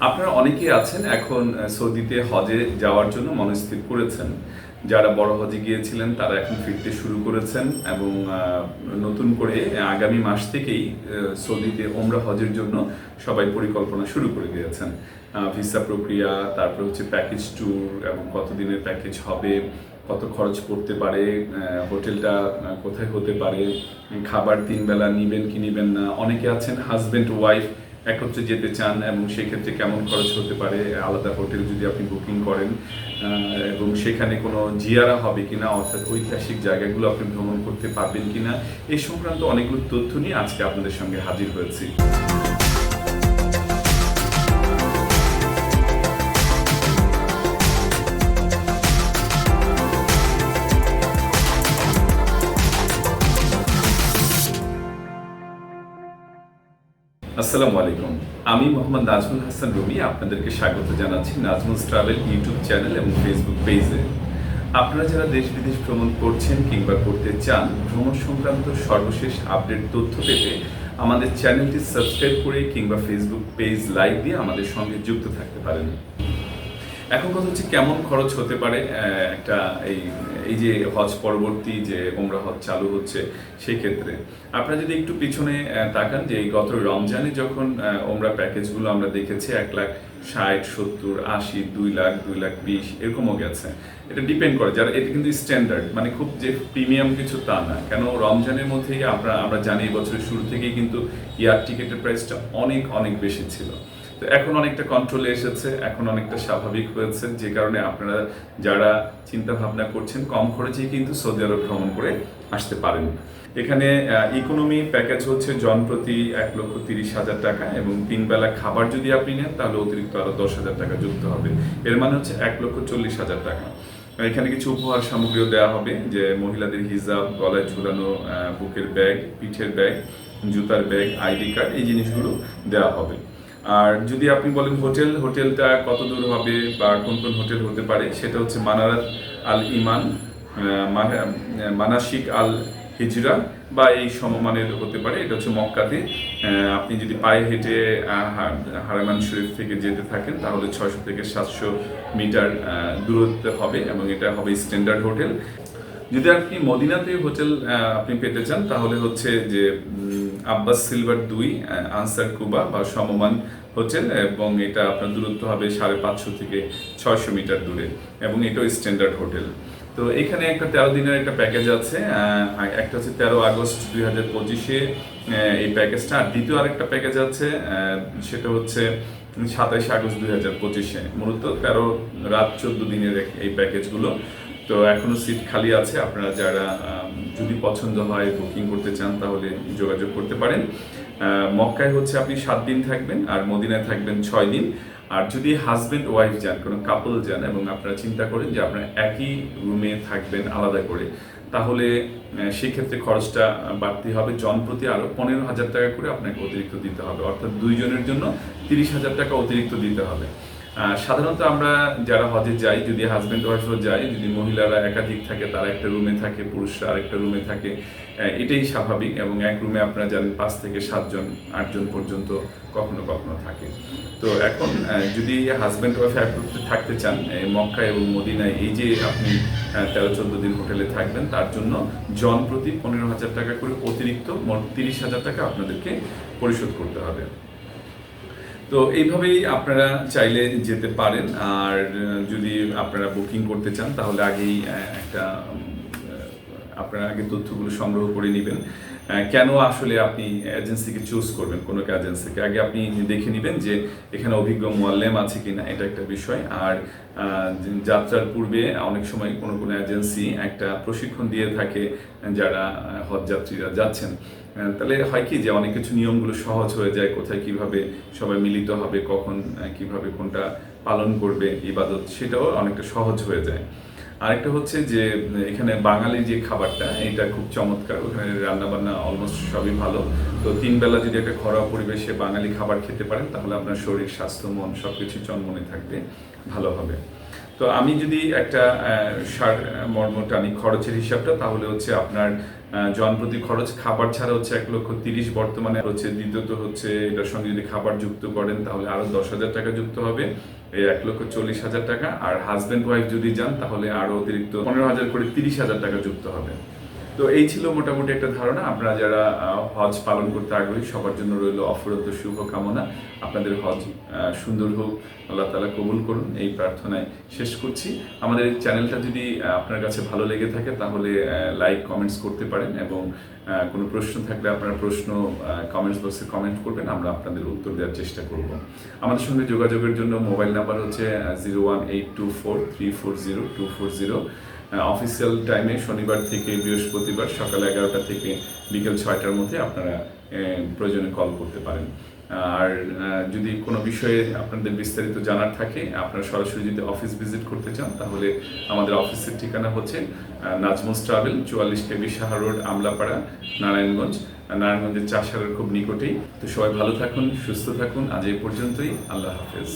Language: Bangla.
আপনারা অনেকেই আছেন এখন সৌদিতে হজে যাওয়ার জন্য মনস্থির করেছেন। যারা বড় হজে গিয়েছিলেন তারা এখন ফিরতে শুরু করেছেন এবং নতুন করে আগামী মাস থেকেই সৌদিতে ওমরা হজের জন্য সবাই পরিকল্পনা শুরু করে দিয়েছেন। ভিসা প্রক্রিয়া, তারপর হচ্ছে প্যাকেজ ট্যুর এবং কতদিনের প্যাকেজ হবে, কত খরচ পড়তে পারে, হোটেলটা কোথায় হতে পারে, খাবার 3 বেলা নিবেন কি নিবেন না। অনেকে আছেন হাজব্যান্ড ওয়াইফ একত্রে যেতে চান এবং সেক্ষেত্রে কেমন খরচ হতে পারে, আলাদা হোটেল যদি আপনি বুকিং করেন, এবং সেখানে কোনো জিয়ারা হবে কিনা, অর্থাৎ ঐতিহাসিক জায়গাগুলো আপনি ভ্রমণ করতে পারবেন কিনা, এই সংক্রান্ত অনেকগুলো তথ্য নিয়ে আজকে আপনাদের সঙ্গে হাজির হয়েছি। আসসালামু আলাইকুম, আমি মোহাম্মদ নাজমুল হাসান রুমি আপনাদেরকে স্বাগত জানাচ্ছি নাজমুলস ট্রাভেল ইউটিউব চ্যানেল এবং ফেসবুক পেজে। আপনারা যারা দেশ বিদেশ ভ্রমণ করছেন কিংবা করতে চান, ভ্রমণ সংক্রান্ত সর্বশেষ আপডেট তথ্য পেতে আমাদের চ্যানেলটি সাবস্ক্রাইব করে কিংবা ফেসবুক পেজ লাইক দিয়ে আমাদের সঙ্গে যুক্ত থাকতে পারেন। এখন কথা হচ্ছে কেমন খরচ হতে পারে একটা এই যে হজ পরবর্তী যে ওমরা হজ চালু হচ্ছে, সেই ক্ষেত্রে আপনারা যদি একটু পিছনে তাকান যে এই গত রমজানে যখন ওমরা প্যাকেজগুলো আমরা দেখেছি 1,60,000, 70,000, 80,000, 2,00,000, 2,20,000 এরকমও গেছে। এটা ডিপেন্ড করে যারা, এটা কিন্তু স্ট্যান্ডার্ড, মানে খুব যে প্রিমিয়াম কিছু তা না। কেন রমজানের মধ্যেই আমরা জানি এই বছরের শুরু থেকেই কিন্তু এয়ার টিকেটের প্রাইসটা অনেক অনেক বেশি ছিল। তো এখন অনেকটা কন্ট্রোলে এসেছে, এখন অনেকটা স্বাভাবিক হয়েছে, যে কারণে আপনারা যারা চিন্তা ভাবনা করছেন কম খরচেই কিন্তু সৌদি আরব ভ্রমণ করে আসতে পারেন। এখানে ইকোনমি প্যাকেজ হচ্ছে জনপ্রতি 1,30,000 টাকা এবং 3 বেলা খাবার যদি আপনি নেন তাহলে অতিরিক্ত আরো 10,000 টাকা যুক্ত হবে। এর মানে হচ্ছে 1,40,000 টাকা। এখানে কিছু উপহার সামগ্রীও দেওয়া হবে, যে মহিলাদের হিজাব, গলায় ঝুলানো বুকের ব্যাগ, পিঠের ব্যাগ, জুতার ব্যাগ, আইডি কার্ড, এই জিনিসগুলো দেওয়া হবে। আর যদি আপনি বলেন হোটেলটা কত দূর হবে বা কোন কোন হোটেল হতে পারে, সেটা হচ্ছে মানারাত আল ইমান, মানাসিক আল হিজরা বা এই সমমানের হতে পারে। এটা হচ্ছে মক্কাতে। আপনি যদি পায়ে হেঁটে হারামান শরীফ থেকে যেতে থাকেন তাহলে 600 থেকে 700 মিটার দূরত্ব হবে এবং এটা হবে স্ট্যান্ডার্ড হোটেল। যদি আপনি মদিনাতে হোটেল আপনি পেতে চান তাহলে হচ্ছে যে আব্বাস সিলভার 2 আনসার কুবা বা সমমান হোটেল, এবং এটা আপনার দূরত্ব হবে 550 থেকে 600 মিটার দূরে এবং এটাও স্ট্যান্ডার্ড হোটেল। তো এখানে একটা 13 দিনের একটা প্যাকেজ আছে। একটা হচ্ছে 13 আগস্ট 2025-এ এই প্যাকেজটা, আর দ্বিতীয় আরেকটা প্যাকেজ আছে সেটা হচ্ছে 27 আগস্ট 2025-এ। মূলত 13 রাত 14 দিনের এই প্যাকেজগুলো। তো এখনো সিট খালি আছে, আপনারা যারা যদি পছন্দ হয় বুকিং করতে চান তাহলে যোগাযোগ করতে পারেন। মক্কায় হচ্ছে আপনি 7 দিন থাকবেন আর মদিনায় থাকবেন 6 দিন। আর যদি হাজব্যান্ড ওয়াইফ যান, কোনো কাপল যান এবং আপনারা চিন্তা করেন যে আপনারা একই রুমে থাকবেন আলাদা করে, তাহলে সেক্ষেত্রে খরচটা বাড়তি হবে। জনপ্রতি আরও 15,000 টাকা করে আপনাকে অতিরিক্ত দিতে হবে, অর্থাৎ 2 জনের জন্য 30,000 টাকা অতিরিক্ত দিতে হবে। সাধারণত আমরা যারা হজে যাই, যদি হাজব্যান্ড ওয়াইফও যাই, যদি মহিলারা একাধিক থাকে তারা একটা রুমে থাকে, পুরুষরা আরেকটা রুমে থাকে, এটাই স্বাভাবিক। এবং এক রুমে আপনারা জানেন 5 থেকে 7 জন 8 জন পর্যন্ত কখনো কখনো থাকে। তো এখন যদি হাজব্যান্ড ওয়াইফ একত্রে থাকতে চান মক্কা এবং মদিনায়, এই যে আপনি 13-14 দিন হোটেলে থাকবেন, তার জন্য জন প্রতি 15,000 টাকা করে অতিরিক্ত মোট 30,000 টাকা আপনাদেরকে পরিশোধ করতে হবে। তো এইভাবেই আপনারা চাইলে যেতে পারেন। আর যদি আপনারা বুকিং করতে চান তাহলে আগেই আপনারা আগে তথ্যগুলো সংগ্রহ করে নেবেন। কেন আসলে আপনি এজেন্সিকে চুজ করবেন, কোনো এজেন্সিকে আগে আপনি দেখে নেবেন যে এখানে অভিজ্ঞ মোয়াল্লেম আছে কিনা, এটা একটা বিষয়। আর যাত্রার পূর্বে অনেক সময় কোনো কোনো এজেন্সি একটা প্রশিক্ষণ দিয়ে থাকে যারা হজ যাত্রীরা যাচ্ছেন। তাহলে হয় কি যে অনেক কিছু নিয়মগুলো সহজ হয়ে যায়, কোথায় কিভাবে সবাই মিলিত হবে, কখন কিভাবে কোনটা পালন করবে ইবাদত, সেটাও অনেকটা সহজ হয়ে যায়। আরেকটা হচ্ছে যে এখানে বাঙালি যে খাবারটা, এটা খুব চমৎকার। ওখানে রান্নাবান্না অলমোস্ট সবই ভালো। তো 3 বেলা যদি একটা ঘরোয়া পরিবেশে বাঙালি খাবার খেতে পারেন তাহলে আপনার শরীর, স্বাস্থ্য, মন সবকিছু চনমনে থাকবে, ভালো হবে। তো আমি যদি একটা সার মর্ম টানি খরচের হিসাবটা, তাহলে হচ্ছে আপনার জনপ্রতি খরচ খাবার ছাড়া হচ্ছে 1,30,000 বর্তমানে হচ্ছে। দ্বিতীয়ত হচ্ছে এটার সঙ্গে যদি খাবার যুক্ত করেন তাহলে আরো 10,000 টাকা যুক্ত হবে, এই 1,40,000 টাকা। আর হাজব্যান্ড ওয়াইফ যদি যান তাহলে আরো অতিরিক্ত 15,000 করে 30,000 টাকা যুক্ত হবে। তো এই ছিল মোটামুটি একটা ধারণা। আপনারা যারা হজ পালন করতে আগ্রহী সবার জন্য রইল অফুরন্ত শুভকামনা। আপনাদের হজ সুন্দর হোক, আল্লাহ তাআলা কবুল করুন, এই প্রার্থনায় শেষ করছি। আমাদের চ্যানেলটা যদি আপনার কাছে ভালো লেগে থাকে তাহলে লাইক কমেন্টস করতে পারেন, এবং কোনো প্রশ্ন থাকলে আপনারা প্রশ্ন কমেন্টস বক্সে কমেন্ট করবেন, আমরা আপনাদের উত্তর দেওয়ার চেষ্টা করব। আমাদের সঙ্গে যোগাযোগের জন্য মোবাইল নাম্বার হচ্ছে 01824340 অফিসিয়াল টাইমে শনিবার থেকে বৃহস্পতিবার সকাল 11টা থেকে বিকেল 6টার মধ্যে আপনারা প্রয়োজনে কল করতে পারেন। আর যদি কোনো বিষয়ে আপনাদের বিস্তারিত জানার থাকে, আপনারা সরাসরি যদি অফিস ভিজিট করতে চান তাহলে আমাদের অফিসের ঠিকানা হচ্ছে Nazmus travel, 44 KB Shah road, Amlapara, Narayanganj. নারায়ণগঞ্জের চাষারের খুব নিকটেই। তো সবাই ভালো থাকুন, সুস্থ থাকুন। আজ এই পর্যন্তই। আল্লাহ হাফেজ।